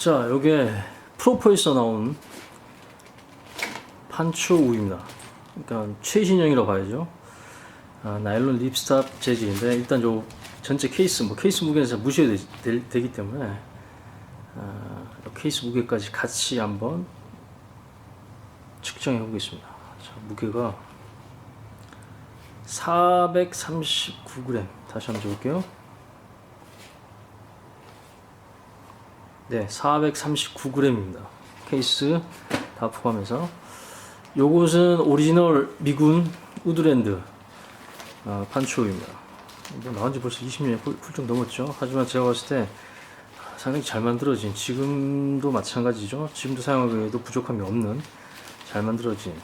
자, 요게 프로포에서 나온 판초 우유입니다. 그러니까 최신형이라고 봐야죠. 나일론 립스탑 재질인데 일단 요 전체 케이스 케이스 무게는 잘 무시해도 되기 때문에 케이스 무게까지 같이 한번 측정해 보겠습니다. 자, 무게가 439g. 다시 한번 적을게요. 네, 439g입니다. 케이스 다 포함해서. 요것은 오리지널 미군 우드랜드 판초입니다. 나온지 벌써 20년이 훌쩍 넘었죠. 하지만 제가 봤을 때 상당히 잘 만들어진, 지금도 마찬가지죠. 지금도 사용하기에도 부족함이 없는 잘 만들어진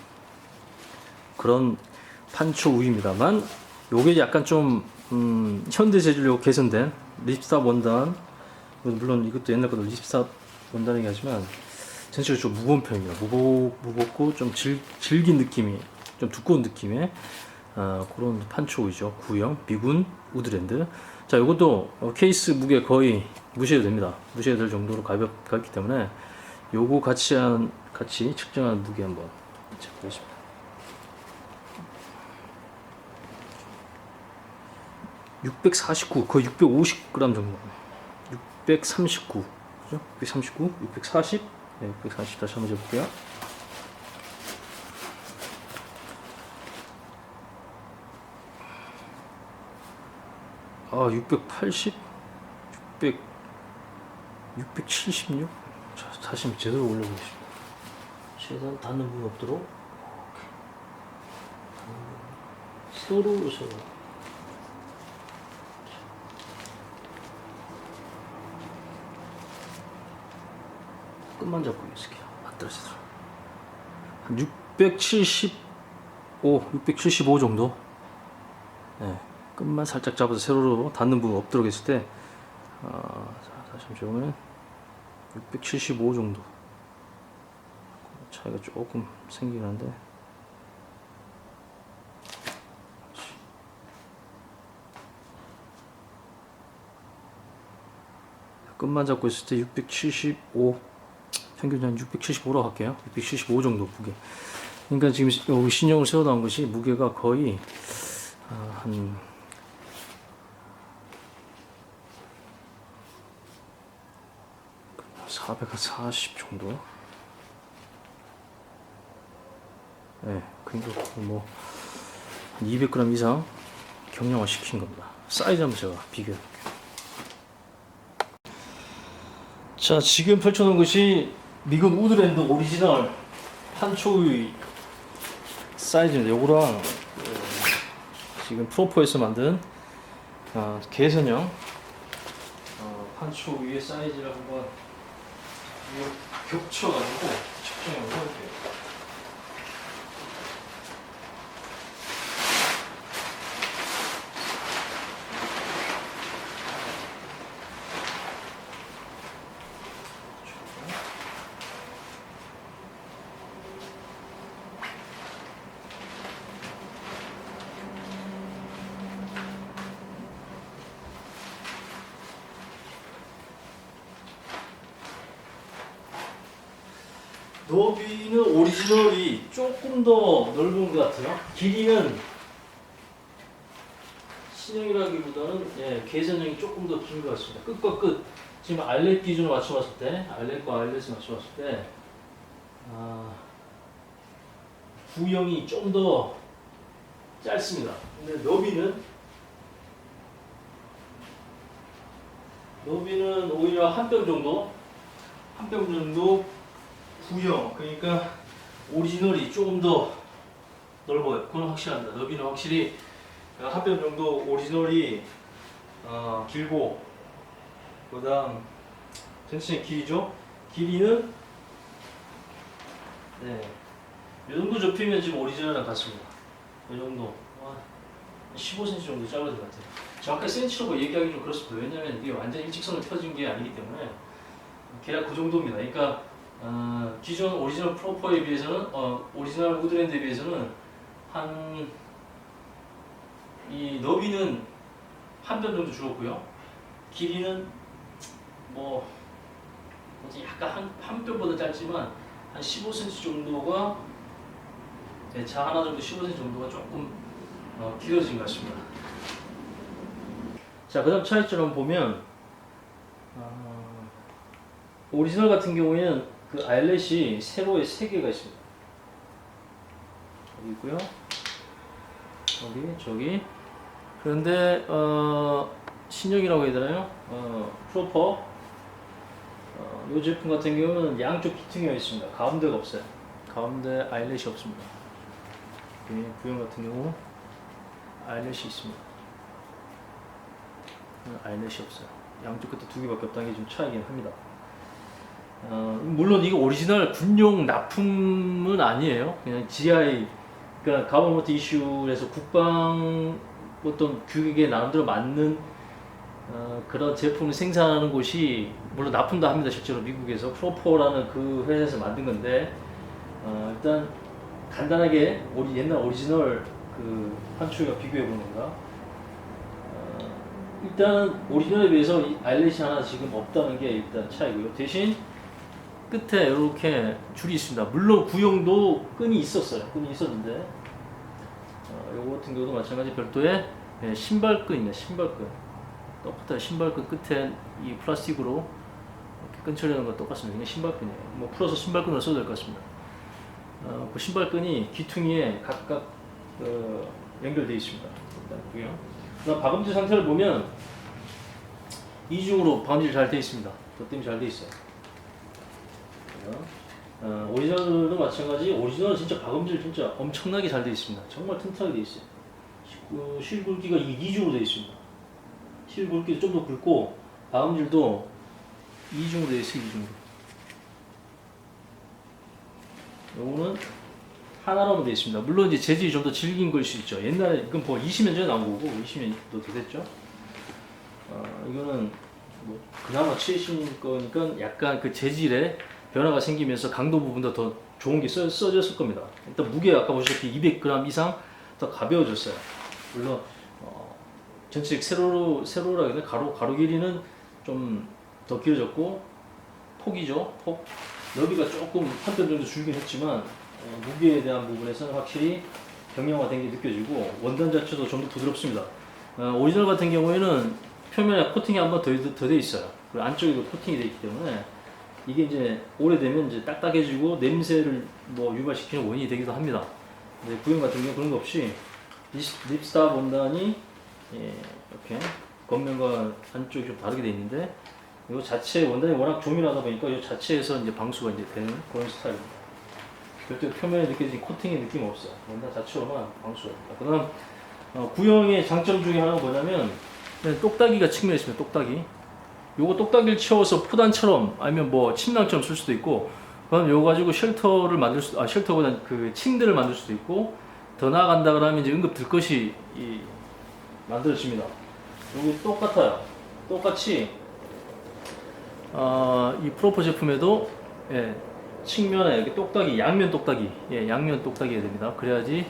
그런 판초 우유입니다만, 요게 약간 좀 현대 재질로 개선된 립스탑 원단, 물론 이것도 옛날 것도 립스탑 원단이긴 하지만 전체적으로 좀 무거운 편입니다. 무겁고 좀 질긴 느낌이, 좀 두꺼운 느낌의 그런 판초 우유죠. 구형 미군 우드랜드. 자, 이것도 케이스 무게 거의 무시해도 됩니다. 무시해도 될 정도로 가볍기 때문에 요거 같이 측정한 무게 한번 체크하겠습니다. 649, 거의 650g 정도. 639, 그죠? 639, 640, 네, 640 다시 한번 재볼게요. 아, 680, 676. 자, 다시 한번 제대로 올려보겠습니다. 최대한 닿는 부분 없도록. 서로 끝만 잡고 있을게요. 맞들어지도록. 한 675 정도. 네, 끝만 살짝 잡아서 세로로 닿는 부분 없도록 했을 때, 자, 다시 한번 적으면 675 정도. 차이가 조금 생기긴 한데. 끝만 잡고 있을 때 675, 평균 한 675로 할게요. 675 정도 무게. 그러니까 지금 여기 신형을 세워 나온 것이 무게가 거의 한 440 정도. 네, 그러니까 뭐 200g 이상 경량화 시킨 겁니다. 사이즈 한번 제가 비교해 볼게요. 자, 지금 펼쳐놓은 것이 미군 우드랜드 오리지널 판초우유 사이즈입니다. 요거랑 지금 프로포에서 만든 개선형 판초우유의 사이즈를 한번 겹쳐가지고 측정해 볼게요. 너비는 오리지널이 조금 더 넓은 것 같아요. 길이는 신형이라기보다는 개선형이 조금 더 긴 것 같습니다. 끝과 끝. 지금 알렛 기준으로 맞춰봤을 때, 알렛과 알렛을 맞춰봤을 때, 구형이 좀 더 짧습니다. 근데 너비는 오히려 한 뼘 정도 구형, 그러니까 오리지널이 조금 더 넓어요. 그건 확실합니다. 너비는 확실히 한 뼘 정도 오리지널이 길고, 그 다음 전체 길이죠. 길이는 이 정도 좁히면 지금 오리지널이랑 같습니다. 이 정도 15cm 정도 짧아진 것 같아요. 정확하게 센치로 얘기하기 좀 그렇습니다. 왜냐하면 이게 완전 일직선으로 펴진 게 아니기 때문에 대략 그 정도입니다. 그러니까 기존 오리지널 프로포에 비해서는 오리지널 우드랜드에 비해서는 이 너비는 한 뼘 정도 줄었고요. 길이는 뭐 약간 한 뼘보다 짧지만 한 15cm 정도가 차 하나 정도 15cm 정도가 조금 길어진 것 같습니다. 자, 그다음 차이점을 보면 오리지널 같은 경우에는 그 아일렛이 세로에 3개가 있습니다. 여기 있고요. 저기. 그런데 신형이라고 해야 되나요? 프로퍼 이 제품 같은 경우는 양쪽 기퉁이가 있습니다. 가운데가 없어요. 가운데 아일렛이 없습니다. 구형 같은 경우 아일렛이 있습니다. 아일렛이 없어요. 양쪽 끝에 2개밖에 없다는 게 좀 차이긴 합니다. 물론 이거 오리지널 군용 납품은 아니에요. 그냥 GI, 그러니까 가버먼트 이슈에서 국방 어떤 규격에 나름대로 맞는 그런 제품을 생산하는 곳이 물론 납품도 합니다. 실제로 미국에서 프로포라는 그 회사에서 만든 건데 일단 간단하게 옛날 오리지널 그 판촉과 비교해 보는 겁니다. 일단 오리지널에 비해서 아일렛이 하나 지금 없다는 게 일단 차이고요. 대신 끝에 이렇게 줄이 있습니다. 물론 구형도 끈이 있었어요. 끈이 있었는데 요거 같은 경우도 마찬가지 별도의 신발끈입니다. 신발끈. 똑같아요. 신발끈 끝에 이 플라스틱으로 이렇게 끈 처리하는 거 똑같습니다. 그냥 신발끈이에요. 뭐 풀어서 신발끈을 써도 될 것 같습니다. 그 신발끈이 귀퉁이에 각각 연결되어 있습니다. 일단 그다음 박음질 상태를 보면 이중으로 박음질이 잘 되어 있습니다. 덧댐이 잘 되어 있어요. 오리지널도 마찬가지. 오리지널은 진짜 박음질 진짜 엄청나게 잘 되어 있습니다. 정말 튼튼하게 되어 있어요. 실 굵기가 이중으로 되어 있습니다. 실 굵기도 좀 더 굵고 박음질도 이중으로 되어 있어요. 이중으로. 요거는 하나로만 되어 있습니다. 물론 이제 재질이 좀 더 질긴 걸 수 있죠. 옛날에 이건 20년 전에 나온 거고 20년도 더 됐죠. 이거는 뭐 그나마 최신 거니까 약간 그 재질에 변화가 생기면서 강도 부분도 더 좋은 게 써졌을 겁니다. 일단 무게 아까 보셨다시피 200g 이상 더 가벼워졌어요. 물론 전체적 세로라 해야 되나? 가로 길이는 좀 더 길어졌고 폭이죠. 폭 너비가 조금 한 뼘 정도 줄긴 했지만 무게에 대한 부분에서는 확실히 경량화된 게 느껴지고 원단 자체도 좀 더 부드럽습니다. 오리지널 같은 경우에는 표면에 코팅이 한 번 더 돼 있어요. 그리고 안쪽에도 코팅이 돼 있기 때문에 이게 이제 오래되면 이제 딱딱해지고 냄새를 뭐 유발시키는 원인이 되기도 합니다. 근데 구형 같은 경우 그런 거 없이 립스탑 원단이 이렇게 겉면과 안쪽이 좀 다르게 돼 있는데 이 자체 원단이 워낙 조밀하다 보니까 이 자체에서 이제 방수가 이제 되는 그런 스타일입니다. 별도로 표면에 느껴진 코팅의 느낌 없어요. 원단 자체로만 방수가 됩니다. 그다음 구형의 장점 중에 하나가 뭐냐면 똑딱이가 측면에 있습니다. 똑딱이. 요거 똑딱이를 채워서 포단처럼 아니면 뭐 침낭처럼 쓸 수도 있고, 그럼 요거 가지고 쉘터를 만들 수, 쉘터보다 그 침대를 만들 수도 있고, 더 나아간다 그러면 이제 응급 들것이 만들어집니다. 여기 똑같아요. 똑같이 이 프로포 제품에도 측면에 이렇게 똑딱이, 양면 똑딱이, 양면 똑딱이가 됩니다. 그래야지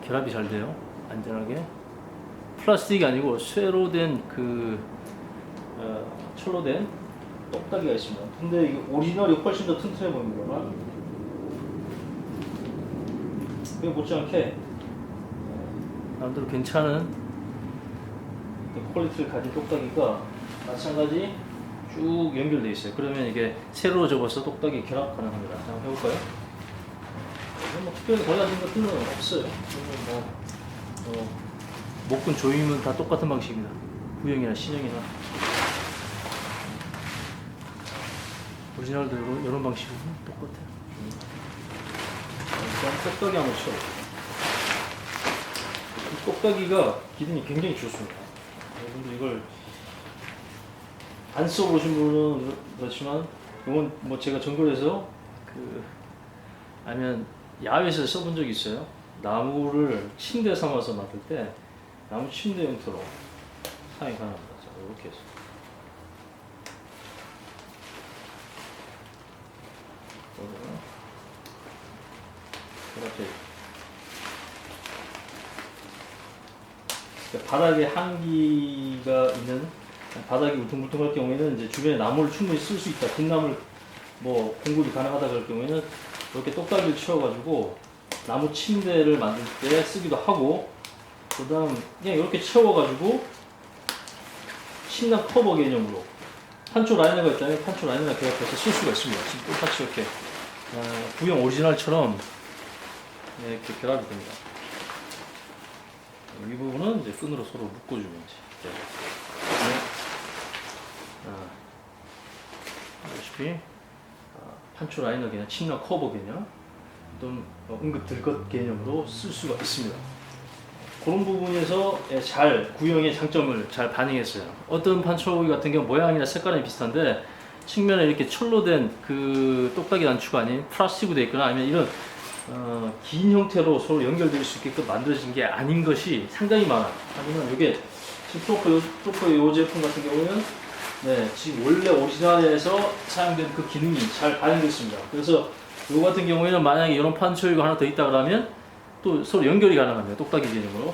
결합이 잘 돼요. 안전하게. 플라스틱이 아니고 쇠로 된 철로 된 똑딱이가 있습니다. 근데 이게 오리지널이 훨씬 더 튼튼해 보입니다. 그게 못지않게 나름대로 괜찮은 퀄리티를 가진 똑딱이가 마찬가지 쭉 연결되어 있어요. 그러면 이게 세로로 접어서 똑딱이 결합 가능합니다. 한번 해볼까요? 뭐 특별히 달라진 것들은 없어요. 목근 조임은 다 똑같은 방식입니다. 구형이나 신형이나 오리지널도 이런 방식으로 똑같아요. 일단 똑딱이 한번 쳐볼게요. 이 똑딱이가 기능이 굉장히 좋습니다. 여러분들 이걸 안 써보신 분은 그렇지만 이건 뭐 제가 전국에서 아니면 야외에서 써본 적이 있어요. 나무를 침대 삼아서 만들 때 나무 침대 형태로 사용이 가능합니다. 자, 이렇게 해서 이렇게 바닥에 한기가 있는 바닥이 울퉁불퉁할 경우에는 이제 주변에 나무를 충분히 쓸 수 있다. 빈나물 뭐 공급이 가능하다 그럴 경우에는 이렇게 똑딱이를 채워가지고 나무 침대를 만들 때 쓰기도 하고, 그다음 그냥 이렇게 채워가지고 침낭 커버 개념으로 판초 라이너가 있다면 판초 라이너랑 결합해서 쓸 수가 있습니다. 지금 똑같이 이렇게 구형 오리지널처럼 이렇게 결합이 됩니다. 이 부분은 이제 끈으로 서로 묶어주면 이제 보시다시피 판초 라이너 개념, 침낭 커버 개념, 또는 응급 들것 개념으로 쓸 수가 있습니다. 그런 부분에서 잘 구형의 장점을 잘 반영했어요. 어떤 판초기 같은 경우 모양이나 색깔이 비슷한데 측면에 이렇게 철로 된 그 똑딱이 단추가 아닌 플라스틱으로 되어 있거나 아니면 이런 긴 형태로 서로 연결될 수 있게끔 만들어진 게 아닌 것이 상당히 많아요. 하지만 이게 지금 프로퍼 이 제품 같은 경우는 지금 원래 오리지널에서 사용된 그 기능이 잘 반영됐습니다. 그래서 이 같은 경우에는 만약에 이런 판초기가 하나 더 있다 그러면 또 서로 연결이 가능합니다. 똑딱이 개념으로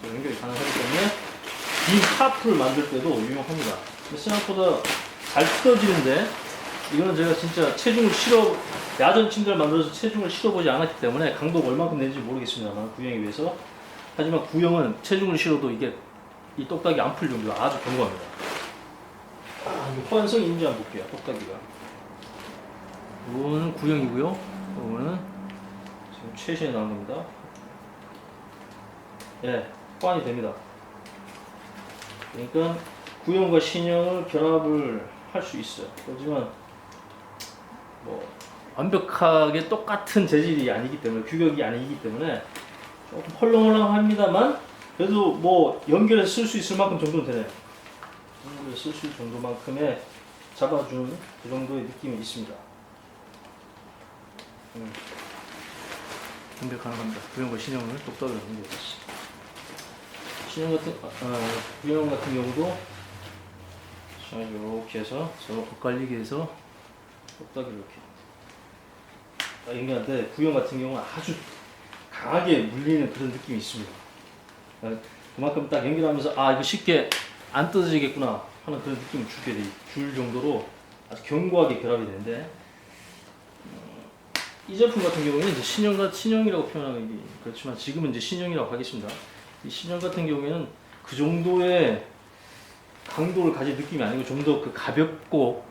연결이 가능하기 때문에 긴 카프를 만들 때도 유용합니다. 생각보다 잘 뜯어지는데, 이거는 제가 진짜 체중을 야전 침대를 만들어서 체중을 실어보지 않았기 때문에 강도가 얼마큼 되는지 모르겠습니다만, 구형에 비해서. 하지만 구형은 체중을 실어도 이게 이 똑딱이 안 풀 정도로 아주 견고합니다. 호환성이 있는지 한번 볼게요. 똑딱이가 이거는 구형이고요, 이거는 지금 최신에 나온 겁니다. 호환이 됩니다. 그러니까 구형과 신형을 결합을 할 수 있어요. 하지만 뭐 완벽하게 똑같은 재질이 아니기 때문에, 규격이 아니기 때문에 조금 헐렁헐렁합니다만, 그래도 뭐 연결해서 쓸 수 있을 만큼 정도는 되네요. 연결해서 쓸 수 있을 정도만큼의 잡아준 그 정도의 느낌이 있습니다. 연결 가능합니다. 구형과 신형을 똑딱이로 연결했습니다. 구형 같은 경우도 이렇게 해서 서로 엇갈리게 해서 똑딱이 이렇게 연결하는데, 구형 같은 경우는 아주 강하게 물리는 그런 느낌이 있습니다. 그만큼 딱 연결하면서 이거 쉽게 안 뜯어지겠구나 하는 그런 느낌을 줄 정도로 아주 견고하게 결합이 되는데, 이 제품 같은 경우에는 이제 신형이라고 표현하기 그렇지만 지금은 이제 신형이라고 하겠습니다. 이 신형 같은 경우에는 그 정도의 강도를 가진 느낌이 아니고 좀 더 그 가볍고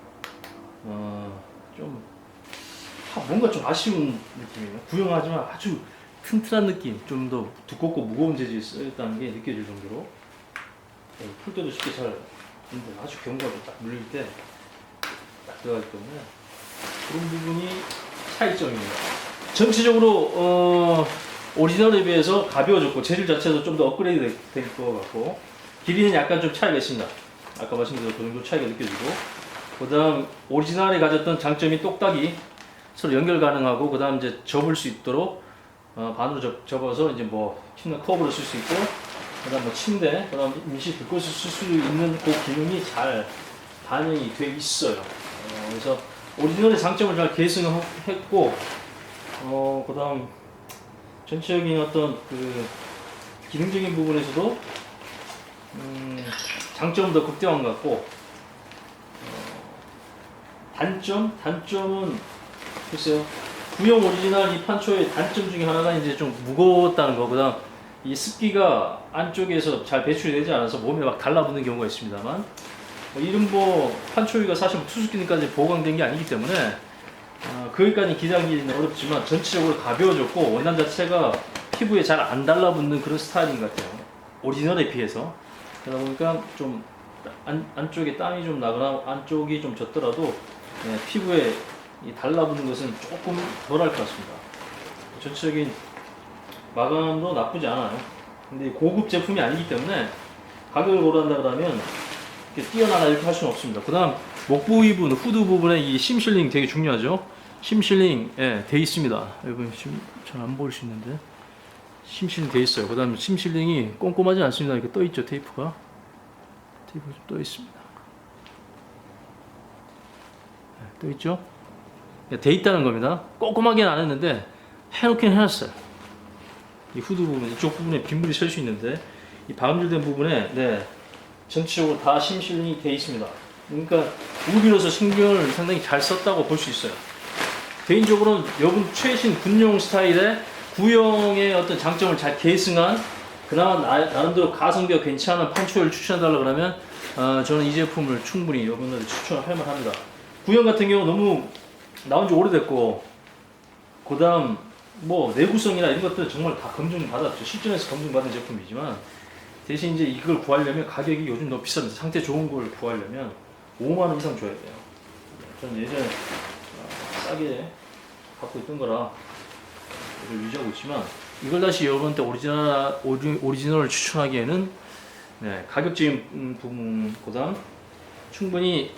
좀 뭔가 좀 아쉬운 느낌이에요. 구형하지만 아주 튼튼한 느낌, 좀 더 두껍고 무거운 재질이 쓰였다는 게 느껴질 정도로, 풀 때도 쉽게 잘 아주 견고하게 딱 물릴 때 딱 들어가기 때문에 그런 부분이 차이점입니다. 전체적으로 오리지널에 비해서 가벼워졌고 재질 자체도 좀 더 업그레이드 될 것 같고, 길이는 약간 좀 차이가 있습니다. 아까 말씀드린 그 정도 차이가 느껴지고, 그 다음 오리지널이 가졌던 장점이 똑딱이 서로 연결 가능하고, 그 다음 이제 접을 수 있도록 반으로 접어서 이제 뭐 침대 커브를 쓸 수 있고, 그 다음 뭐 침대, 그 다음 임시 들꽃을 쓸 수 있는 그 기능이 잘 반영이 돼 있어요. 그래서 오리지널의 장점을 잘 계승했고, 그 다음 전체적인 어떤 그 기능적인 부분에서도 장점은 더 극대화한 것 같고, 단점은 글쎄요, 구형 오리지널 이 판초의 단점 중에 하나가 이제 좀 무거웠다는 거, 그다음 이 습기가 안쪽에서 잘 배출이 되지 않아서 몸에 막 달라붙는 경우가 있습니다만, 이런 판초기가 사실 투수 기능까지 보강된 게 아니기 때문에 거기까지 기대하기는 어렵지만 전체적으로 가벼워졌고, 원단 자체가 피부에 잘 안 달라붙는 그런 스타일인 것 같아요, 오리지널에 비해서. 그러다 보니까 좀 안쪽에 땀이 좀 나거나 안쪽이 좀 젖더라도 피부에 달라붙는 것은 조금 덜할 것 같습니다. 전체적인 마감도 나쁘지 않아요. 근데 고급 제품이 아니기 때문에 가격을 고른다 그러면 이렇게 뛰어나다 이렇게 할 수는 없습니다. 그 다음 목 부위분, 후드 부분에 이 심 실링 되게 중요하죠. 심 실링 돼 있습니다. 여러분 지금 잘 안 보일 수 있는데 심 실링 돼 있어요. 그 다음 심 실링이 꼼꼼하지 않습니다. 이렇게 떠 있죠. 테이프가 좀 떠 있습니다. 떠 있죠. 돼 있다는 겁니다. 꼼꼼하게는 안 했는데 해놓긴 해놨어요. 이 후드 부분, 이쪽 부분에 빗물이 셀 수 있는데 이 방음질된 부분에 전체적으로 다 심실링이 되어 있습니다. 그러니까 우비로서 신경을 상당히 잘 썼다고 볼 수 있어요. 개인적으로는 이번 최신 군용 스타일의 구형의 어떤 장점을 잘 계승한 그나마 나름대로 가성비가 괜찮은 판초를 추천해달라 그러면 저는 이 제품을 충분히 여러분들한테 추천할 만합니다. 구형 같은 경우 너무 나온 지 오래됐고, 그 다음 뭐 내구성이나 이런 것들은 정말 다 검증 받았죠. 실전에서 검증받은 제품이지만, 대신 이제 이걸 구하려면 가격이 요즘 너무 비쌉니다. 상태 좋은 걸 구하려면 5만원 이상 줘야 돼요. 저는 예전에 싸게 갖고 있던 거라 이걸 유지하고 있지만, 이걸 다시 여러분한테 오리지널을 추천하기에는 가격적인 부분, 그 다음 충분히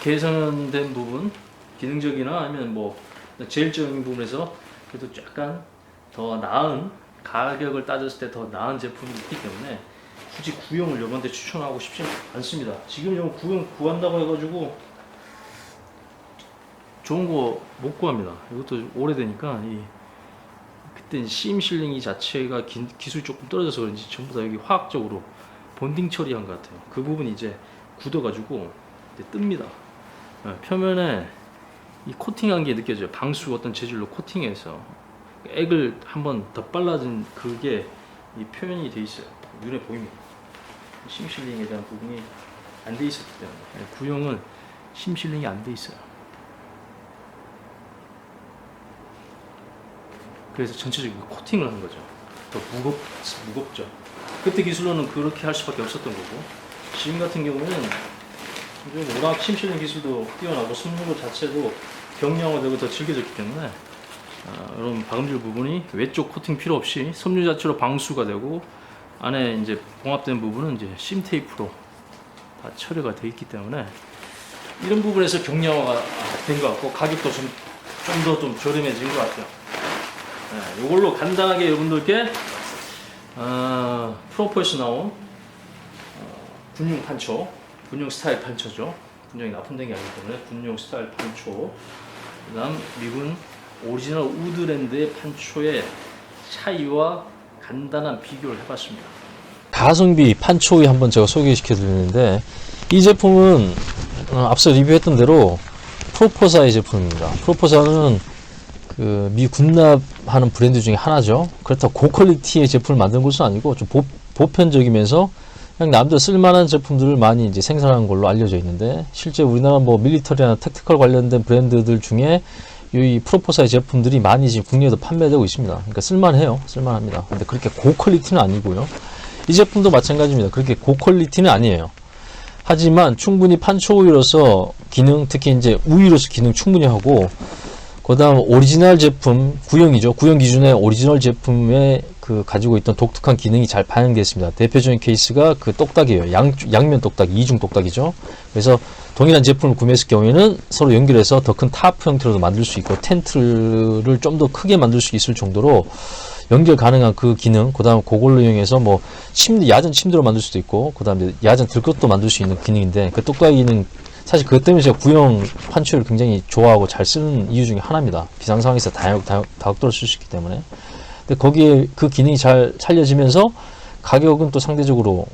개선된 부분, 기능적이나 아니면 뭐 제일적인 부분에서 그래도 약간 더 나은, 가격을 따졌을 때 더 나은 제품이 있기 때문에 굳이 구형을 여러분한테 추천하고 싶지 않습니다. 지금 좀 구형 구한다고 해가지고 좋은 거 못 구합니다. 이것도 오래되니까 그때 심 실링이 자체가 기술이 조금 떨어져서 그런지 전부 다 여기 화학적으로 본딩 처리한 것 같아요. 그 부분이 이제 굳어가지고 이제 뜹니다. 표면에 이 코팅한 게 느껴져요. 방수 어떤 재질로 코팅해서 액을 한번 더 빨라진 그게 이 표현이 돼 있어요. 눈에 보입니다. 심 실링에 대한 부분이 안 돼 있었기 때문에 구형은 심 실링이 안 돼 있어요. 그래서 전체적인 코팅을 한 거죠. 더 무겁죠. 그때 기술로는 그렇게 할 수밖에 없었던 거고, 지금 같은 경우는 요즘 워낙 심 실링 기술도 뛰어나고 섬유로 자체도 경량화되고 더 질겨졌기 때문에 이런 박음질 부분이 외쪽 코팅 필요 없이 섬유 자체로 방수가 되고, 안에 이제 봉합된 부분은 이제 심 테이프로 다 처리가 되어 있기 때문에 이런 부분에서 경량화가 된 것 같고, 가격도 좀 더 좀 저렴해진 것 같아요. 이걸로 간단하게 여러분들께 프로포에서 나온 군용 판초, 군용 스타일 판초죠. 군용이 납품된 게 아니기 때문에 군용 스타일 판초, 그 다음 미군 오리지널 우드랜드의 판초의 차이와 간단한 비교를 해봤습니다. 가성비 판초에 한번 제가 소개시켜 드리는데, 이 제품은 앞서 리뷰했던 대로 프로포사의 제품입니다. 프로포사는 그 미 군납하는 브랜드 중에 하나죠. 그렇다고 고퀄리티의 제품을 만드는 것은 아니고 좀 보편적이면서 그냥 남들 쓸만한 제품들을 많이 이제 생산하는 걸로 알려져 있는데, 실제 우리나라 뭐 밀리터리나 택티컬 관련된 브랜드들 중에 이 프로포사의 제품들이 많이 지금 국내에도 판매되고 있습니다. 그러니까 쓸만해요. 쓸만합니다. 근데 그렇게 고퀄리티는 아니고요. 이 제품도 마찬가지입니다. 그렇게 고퀄리티는 아니에요. 하지만 충분히 판초오이로서 기능, 특히 이제 우유로서 기능 충분히 하고, 그 다음 오리지널 제품, 구형이죠. 구형 기준의 오리지널 제품에 그 가지고 있던 독특한 기능이 잘 반영되어 있습니다. 대표적인 케이스가 그 똑딱이에요. 양면 똑딱이, 이중 똑딱이죠. 그래서 동일한 제품을 구매했을 경우에는 서로 연결해서 더 큰 타프 형태로도 만들 수 있고, 텐트를 좀 더 크게 만들 수 있을 정도로 연결 가능한 그 기능, 그 다음 그걸로 이용해서 뭐 침대, 야전 침대로 만들 수도 있고, 그 다음에 야전 들것도 만들 수 있는 기능인데, 그 똑딱이는 사실 그것 때문에 제가 구형 판초를 굉장히 좋아하고 잘 쓰는 이유 중에 하나입니다. 비상 상황에서 다각도로 쓸 수 있기 때문에. 근데 거기에 그 기능이 잘 살려지면서 가격은 또 상대적으로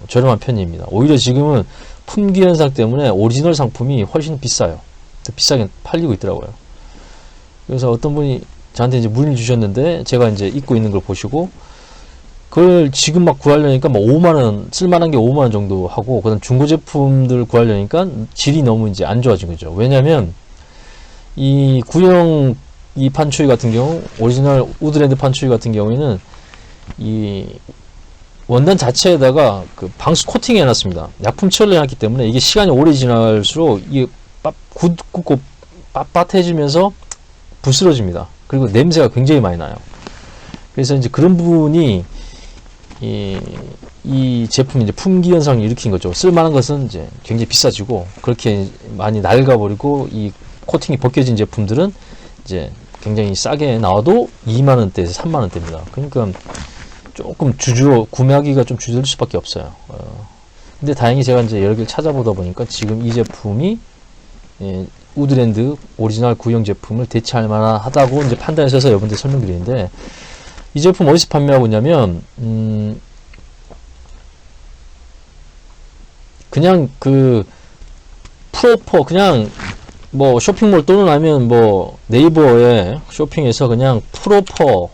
저렴한 편입니다. 오히려 지금은 품귀 현상 때문에 오리지널 상품이 훨씬 비싸요. 비싸게 팔리고 있더라고요. 그래서 어떤 분이 저한테 이제 문의를 주셨는데, 제가 이제 입고 있는 걸 보시고, 그걸 지금 막 구하려니까 뭐 5만원, 쓸만한 게 5만원 정도 하고, 그 다음 중고 제품들 구하려니까 질이 너무 이제 안 좋아진 거죠. 왜냐면, 이 구형 이 판초이 같은 경우, 오리지널 우드랜드 판초이 같은 경우에는, 이 원단 자체에다가 그 방수 코팅 해놨습니다. 약품 처리를 해놨기 때문에 이게 시간이 오래 지날수록 이게 굳고 빳빳해지면서 부스러집니다. 그리고 냄새가 굉장히 많이 나요. 그래서 이제 그런 부분이 이 제품이 이제 품귀 현상을 일으킨 거죠. 쓸만한 것은 이제 굉장히 비싸지고, 그렇게 많이 낡아버리고 이 코팅이 벗겨진 제품들은 이제 굉장히 싸게 나와도 2만원대에서 3만원대입니다. 그러니까 조금 구매하기가 좀 주저릴 수밖에 없어요. 근데 다행히 제가 이제 여러 개를 찾아보다 보니까 지금 이 제품이 우드랜드 오리지널 구형 제품을 대체할 만하다고 이제 판단해서 여러분들 설명드리는데, 이 제품 어디서 판매하고 있냐면, 그냥 그 프로퍼 그냥 뭐 쇼핑몰 또는 아니면 뭐 네이버에 쇼핑해서 그냥 프로퍼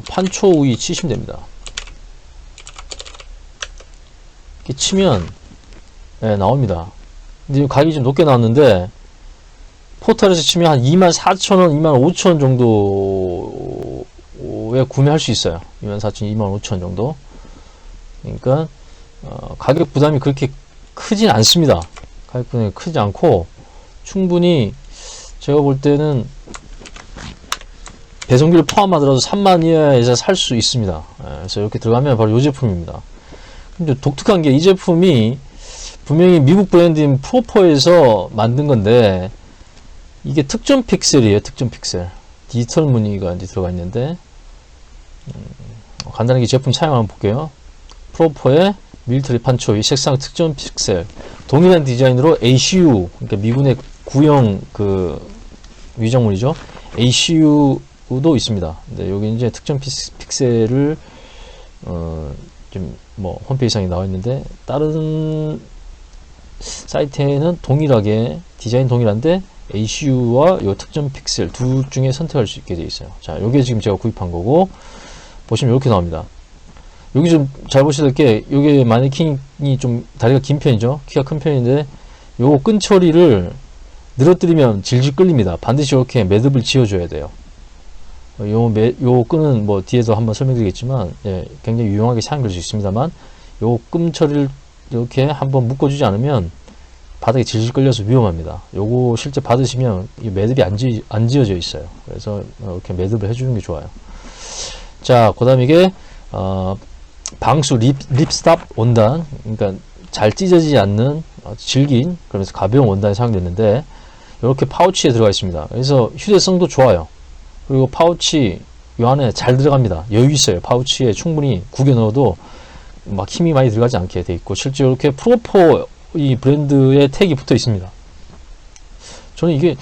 판초우이 치시면 됩니다. 이렇게 치면 네, 나옵니다. 근데 가격이 좀 높게 나왔는데 포털에서 치면 한 24,000원, 25,000원 정도에 구매할 수 있어요. 24,000원, 25,000원 정도. 그러니까 가격 부담이 그렇게 크진 않습니다. 가격 부담이 크지 않고 충분히 제가 볼 때는 배송비를 포함하더라도 3만 이하에서 살 수 있습니다. 그래서 이렇게 들어가면 바로 이 제품입니다. 근데 독특한 게 이 제품이 분명히 미국 브랜드인 프로퍼에서 만든 건데 이게 특전 픽셀이에요. 특전 픽셀. 디지털 무늬가 이제 들어가 있는데 간단하게 제품 차량 한번 볼게요. 프로퍼의 밀리터리 판초이 색상 특전 픽셀 동일한 디자인으로 ACU 그러니까 미군의 구형 그 위정물이죠. ACU도 있습니다. 근데 여기 이제 특전 픽셀을 좀 뭐 홈페이지상에 나와 있는데 다른 사이트에는 동일하게 디자인 동일한데 ACU와 요 특전 픽셀 둘 중에 선택할 수 있게 되어 있어요. 자, 요게 지금 제가 구입한 거고 보시면 이렇게 나옵니다. 여기 좀 잘 보셔야 될 게 요게 마네킹이 좀 다리가 긴 편이죠. 키가 큰 편인데 요 끈 처리를 늘어뜨리면 질질 끌립니다. 반드시 이렇게 매듭을 지어줘야 돼요. 요 끈은 뭐 뒤에도 한번 설명드리겠지만 예, 굉장히 유용하게 사용될 수 있습니다만 요 끈 처리를 이렇게 한번 묶어주지 않으면 바닥에 질질 끌려서 위험합니다. 요거 실제 받으시면 이 매듭이 안 지어져 있어요. 그래서 이렇게 매듭을 해주는 게 좋아요. 자, 그 다음 이게 방수 립스탑 원단, 그러니까 잘 찢어지지 않는 질긴 그러면서 가벼운 원단이 사용됐는데 이렇게 파우치에 들어가 있습니다. 그래서 휴대성도 좋아요. 그리고 파우치 요 안에 잘 들어갑니다. 여유 있어요. 파우치에 충분히 구겨 넣어도 막 힘이 많이 들어가지 않게 돼 있고 실제 이렇게 프로포 이 브랜드의 택이 붙어 있습니다. 저는 이게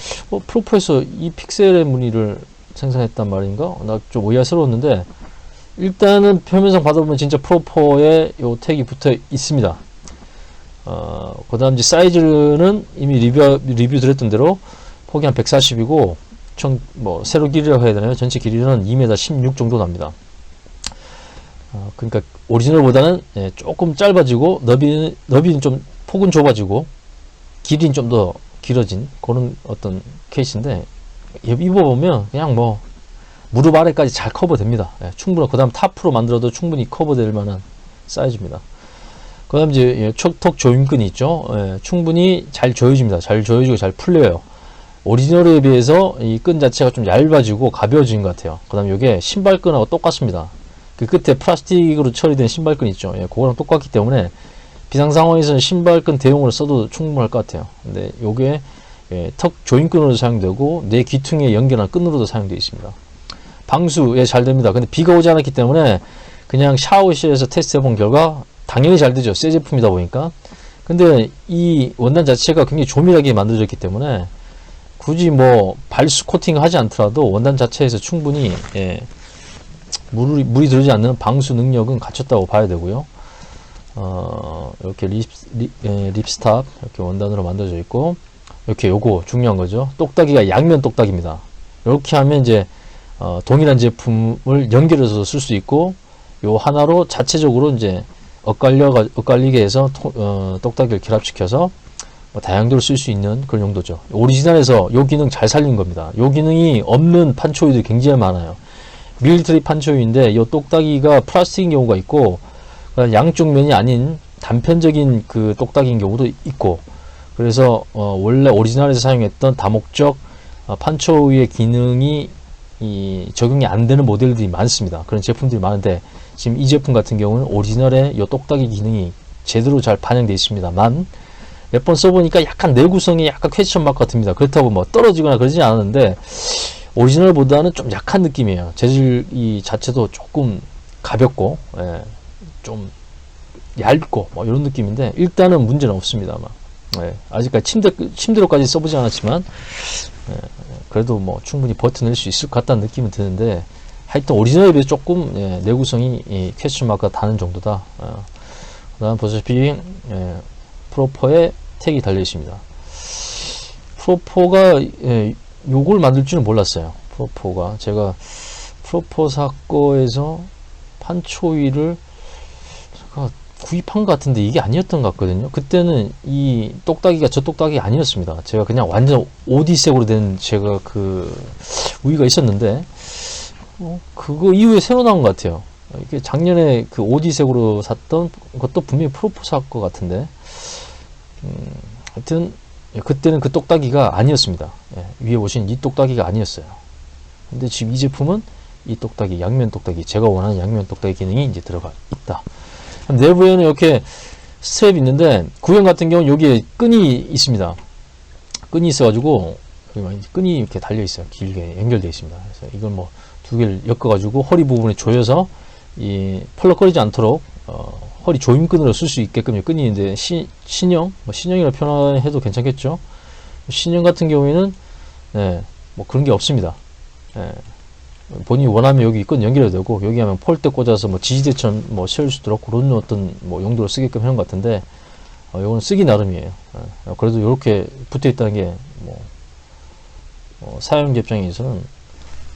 프로포에서 이 픽셀의 무늬를 생산했단 말인가? 나 좀 의아스러웠는데 일단은 표면상 받아보면 진짜 프로포의 요 택이 붙어 있습니다. 그 다음 이제 사이즈는 이미 리뷰 드렸던 대로 폭이 한 140이고 총 세로 길이라고 해야 되나요? 전체 길이는 2m 16 정도 납니다. 그러니까 오리지널보다는 예, 조금 짧아지고 너비는 좀 폭은 좁아지고 길이는 좀 더 길어진 그런 어떤 케이스인데 입어보면 그냥 뭐 무릎 아래까지 잘 커버됩니다. 예, 충분히 그 다음 탑으로 만들어도 충분히 커버될 만한 사이즈입니다. 그 다음 이제 톡 조임끈이 있죠. 예, 충분히 잘 조여집니다. 잘 조여지고 잘 풀려요. 오리지널에 비해서 이 끈 자체가 좀 얇아지고 가벼워진 것 같아요. 그 다음에 이게 신발끈하고 똑같습니다. 그 끝에 플라스틱으로 처리된 신발끈 있죠. 예, 그거랑 똑같기 때문에 비상 상황에서는 신발끈 대용으로 써도 충분할 것 같아요. 근데 요게 예, 턱 조임끈으로 사용되고 내 귀퉁이에 연결한 끈으로도 사용되어 있습니다. 방수 예, 잘 됩니다. 근데 비가 오지 않았기 때문에 그냥 샤워실에서 테스트 해본 결과 당연히 잘 되죠. 새 제품이다 보니까. 근데 이 원단 자체가 굉장히 조밀하게 만들어졌기 때문에 굳이 뭐 발수 코팅 하지 않더라도 원단 자체에서 충분히 예, 물이 들어오지 않는 방수 능력은 갖췄다고 봐야 되고요. 이렇게 립스탑 이렇게 원단으로 만들어져 있고 이렇게 요거 중요한 거죠. 똑딱이가 양면 똑딱입니다. 이렇게 하면 이제 동일한 제품을 연결해서 쓸 수 있고 요 하나로 자체적으로 이제 엇갈리게 해서 똑딱이를 결합시켜서 다양도로 쓸 수 있는 그런 용도죠. 오리지널에서 요 기능 잘 살린 겁니다. 요 기능이 없는 판초이들이 굉장히 많아요. 밀리터리 판초이인데 요 똑딱이가 플라스틱인 경우가 있고 양쪽 면이 아닌 단편적인 그 똑딱이인 경우도 있고 그래서 원래 오리지널에서 사용했던 다목적 판초이의 기능이 적용이 안 되는 모델들이 많습니다. 그런 제품들이 많은데 지금 이 제품 같은 경우는 오리지널의 요 똑딱이 기능이 제대로 잘 반영되어 있습니다만 몇 번 써보니까 약간 내구성이 약간 퀘스천 마크 같습니다. 그렇다고 뭐 떨어지거나 그러지 않았는데 오리지널보다는 좀 약한 느낌이에요. 재질이 자체도 조금 가볍고 예, 좀 얇고 뭐 이런 느낌인데 일단은 문제는 없습니다. 예, 아직까지 침대로까지 써보지 않았지만 예, 그래도 뭐 충분히 버텨낼 수 있을 것 같다는 느낌은 드는데 하여튼 오리지널에 비해서 조금 내구성이 퀘스천 마크가 다는 정도다. 그 다음 보시다시피 프로포에 택이 달려 있습니다. 프로포가 요걸 만들 줄은 몰랐어요. 프로포가 제가 프로포 사거에서 판초위를 제가 구입한 것 같은데 이게 아니었던 것 같거든요. 그때는 이 똑딱이가 저 똑딱이 아니었습니다. 제가 그냥 완전 오디색으로 된 제가 그 우위가 있었는데 그거 이후에 새로 나온 것 같아요. 이게 작년에 그 오디색으로 샀던 것도 분명히 프로포 살 것 같은데 하여튼 그때는 그 똑딱이가 아니었습니다. 위에 보신 이 똑딱이가 아니었어요. 근데 지금 이 제품은 이 똑딱이, 양면 똑딱이, 제가 원하는 양면 똑딱이 기능이 이제 들어가 있다. 내부에는 이렇게 스트랩이 있는데 구형 같은 경우는 여기에 끈이 있습니다. 끈이 있어가지고 끈이 이렇게 달려 있어요. 길게 연결되어 있습니다. 그래서 이걸 뭐 두 개를 엮어가지고 허리 부분에 조여서 이 펄럭거리지 않도록 허리 조임끈으로 쓸 수 있게끔 끈이 있는데 신형, 신형이라 표현해도 괜찮겠죠. 신형 같은 경우에는 뭐 그런 게 없습니다. 본인이 원하면 여기 끈 연결해도 되고 여기 하면 폴대 꽂아서 뭐 지지대처럼 뭐 세울 수도 있고 그런 어떤 뭐 용도로 쓰게끔 하는 것 같은데 이거는 쓰기 나름이에요. 그래도 이렇게 붙어 있다는 게 사용 입장에서는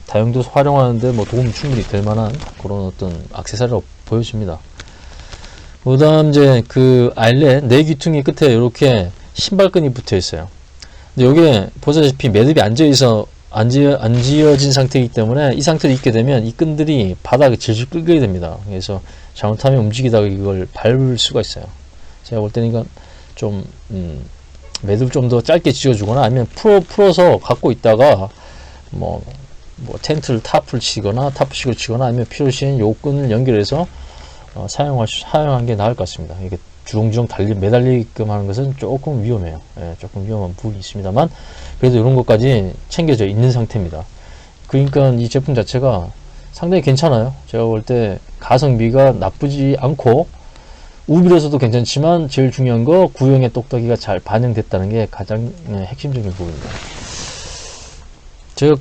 다용도 활용하는데 뭐 도움이 충분히 될 만한 그런 어떤 액세서리로 보여집니다. 그 다음 이제 그 아일렛 네 귀퉁이 끝에 이렇게 신발끈이 붙어 있어요. 근데 여기에 보시다시피 매듭이 안 지어진 상태이기 때문에 이 상태로 있게 되면 이 끈들이 바닥에 질질 끌게 됩니다. 그래서 잘못하면 움직이다가 이걸 밟을 수가 있어요. 제가 볼 때는 이건 좀 매듭을 좀 더 짧게 지어주거나 아니면 풀어서 갖고 있다가 뭐 텐트를 타프를 치거나 타프식을 치거나 아니면 필요시엔 요 끈을 연결해서 사용한 게 나을 것 같습니다. 이게 주렁주렁 매달리게끔 하는 것은 조금 위험해요. 조금 위험한 부분이 있습니다만 그래도 이런 것까지 챙겨져 있는 상태입니다. 그러니까 이 제품 자체가 상당히 괜찮아요. 제가 볼 때 가성비가 나쁘지 않고 우빌에서도 괜찮지만 제일 중요한 거 구형의 똑딱이가 잘 반영됐다는 게 가장 핵심적인 부분입니다. 제가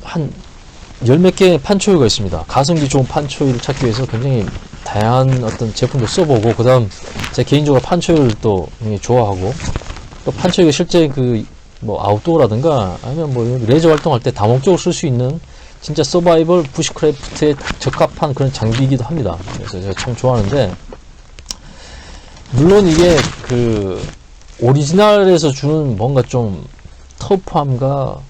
한 열 몇 개의 판초유가 있습니다. 가성비 좋은 판초유를 찾기 위해서 굉장히 다양한 어떤 제품도 써보고 그 다음 제 개인적으로 판초유를 또 좋아하고 또 판초유가 실제 아웃도어라든가 아니면 레저 활동할 때 다목적으로 쓸 수 있는 진짜 서바이벌 부시크래프트에 적합한 그런 장비이기도 합니다. 그래서 제가 참 좋아하는데 물론 이게 오리지널에서 주는 뭔가 좀 터프함과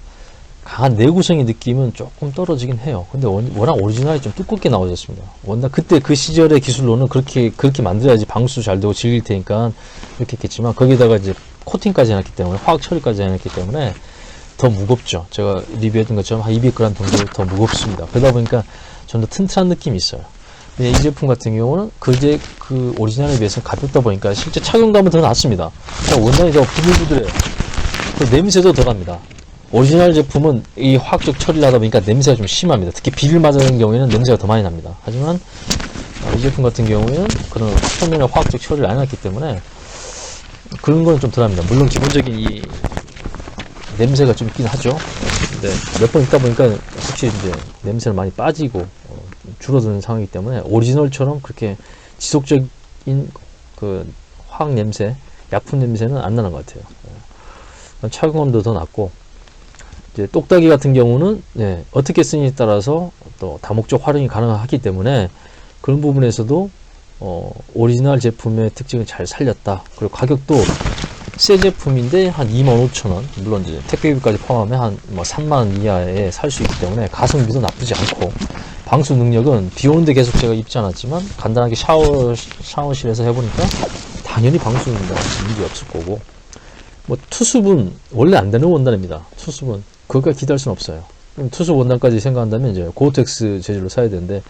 강한 내구성의 느낌은 조금 떨어지긴 해요. 근데 워낙 오리지널이 좀 두껍게 나와졌습니다. 워낙 그때 그 시절의 기술로는 그렇게 만들어야지 방수 잘 되고 질릴 테니까 이렇게 했겠지만 거기다가 이제 코팅까지 해놨기 때문에 화학 처리까지 해놨기 때문에 더 무겁죠. 제가 리뷰했던 것처럼 한 200g 정도 더 무겁습니다. 그러다 보니까 좀 더 튼튼한 느낌이 있어요. 근데 이 제품 같은 경우는 그 오리지널에 비해서 가볍다 보니까 실제 착용감은 더 낫습니다. 원단이 더 부들부들해요. 그 냄새도 더 납니다. 오리지널 제품은 이 화학적 처리를 하다 보니까 냄새가 좀 심합니다. 특히 비를 맞는 경우에는 냄새가 더 많이 납니다. 하지만 이 제품 같은 경우에는 그런 표면에 화학적 처리를 안 해놨기 때문에 그런 건 좀 덜합니다. 물론 기본적인 이 냄새가 좀 있긴 하죠. 근데 몇 번 있다 보니까 확실히 이제 냄새는 많이 빠지고 줄어드는 상황이기 때문에 오리지널처럼 그렇게 지속적인 그 화학 냄새, 약품 냄새는 안 나는 것 같아요. 착용감도 더 낮고 이제 똑딱이 같은 경우는 어떻게 쓰느냐에 따라서 또 다목적 활용이 가능하기 때문에 그런 부분에서도 오리지널 제품의 특징을 잘 살렸다. 그리고 가격도 새 제품인데 한 25,000원, 물론 이제 택배비까지 포함하면 한 3만원 이하에 살 수 있기 때문에 가성비도 나쁘지 않고 방수 능력은 비 오는데 계속 제가 입지 않았지만 간단하게 샤워실에서 해보니까 당연히 방수는 문제 없을 거고 투습은 원래 안 되는 원단입니다. 투습은 그것까지 기대할 수는 없어요. 그럼 투습 원단까지 생각한다면 이제 고어텍스 재질로 사야 되는데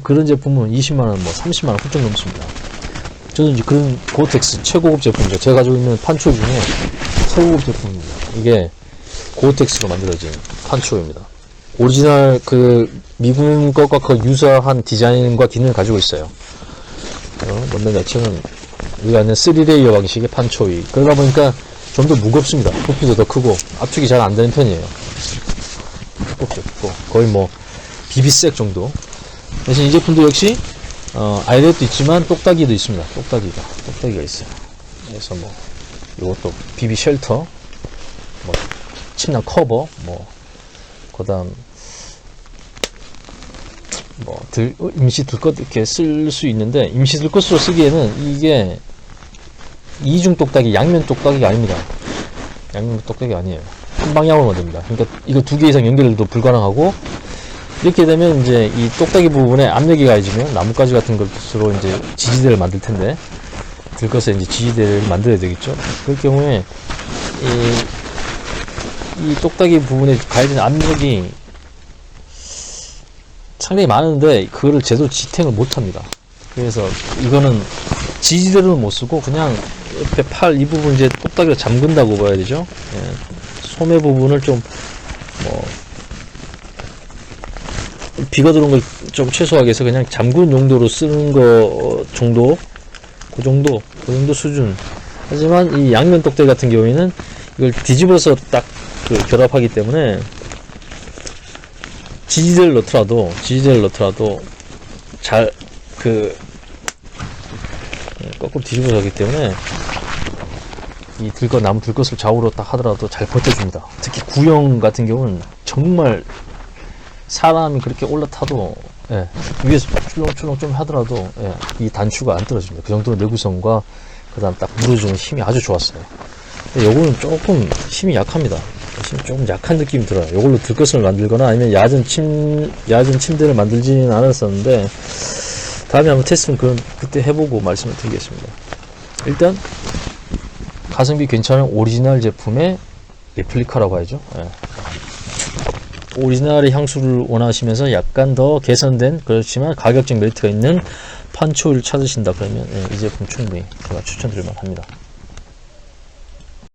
그런 제품은 20만원, 30만원 훌쩍 넘습니다. 저는 이제 그런 고어텍스 최고급 제품이죠. 제가 가지고 있는 판초 중에 최고급 제품입니다. 이게 고어텍스로 만들어진 판초입니다. 오리지널 미군 것과 유사한 디자인과 기능을 가지고 있어요. 원단 자체는 여기 안에 3레이어 방식의 판초이. 그러다 보니까 좀 더 무겁습니다. 부피도 더 크고 압축이 잘 안 되는 편이에요. 두껍죠, 두꺼워. 거의 비비색 정도. 대신 이 제품도 역시 아이렛도 있지만 똑딱이도 있습니다. 똑딱이가 있어요. 그래서 뭐 이것도 비비 쉘터, 뭐 침낭 커버, 뭐 그다음 뭐 임시 들것 이렇게 쓸 수 있는데, 임시 들것으로 쓰기에는 이게 이중 똑딱이, 양면 똑딱이가 아닙니다. 양면 똑딱이 아니에요. 한 방향으로만 됩니다. 그러니까 이거 2개 이상 연결도 불가능하고, 이렇게 되면 이제 이 똑딱이 부분에 압력이 가해지면 나뭇가지 같은 것으로 이제 지지대를 만들 텐데, 들것에 이제 지지대를 만들어야 되겠죠. 그럴 경우에 이 똑딱이 부분에 가해지는 압력이 상당히 많은데 그거를 제대로 지탱을 못합니다. 그래서 이거는 지지대로는 못 쓰고 그냥 옆에 팔 이 부분 이제 똑딱이로 잠근다고 봐야 되죠. 예. 소매 부분을 좀 뭐 비가 들어온 걸 좀 최소화하기 위해서 그냥 잠그는 용도로 쓰는 거 정도, 그 정도 수준. 하지만 이 양면 똑딱이 같은 경우에는 이걸 뒤집어서 딱 그 결합하기 때문에 지지대를 넣더라도 잘 거꾸로 뒤집어서 하기 때문에 이 나무 들것을 좌우로 딱 하더라도 잘 버텨줍니다. 특히 구형 같은 경우는 정말 사람이 그렇게 올라타도, 예, 위에서 출렁출렁 좀 하더라도, 예, 이 단추가 안 떨어집니다. 그 정도로 내구성과 그 다음 딱 물어주는 힘이 아주 좋았어요. 요거는 조금 힘이 약합니다. 힘이 조금 약한 느낌이 들어요. 요걸로 들것을 만들거나 아니면 야전 침대를 만들지는 않았었는데, 다음에 한번 테스트는 그때 해보고 말씀을 드리겠습니다. 일단 가성비 괜찮은 오리지널 제품의 레플리카라고 하죠. 예. 오리지널의 향수를 원하시면서 약간 더 개선된, 그렇지만 가격적 메리트가 있는 판초를 찾으신다 그러면, 예, 이 제품 충분히 제가 추천드릴 만합니다.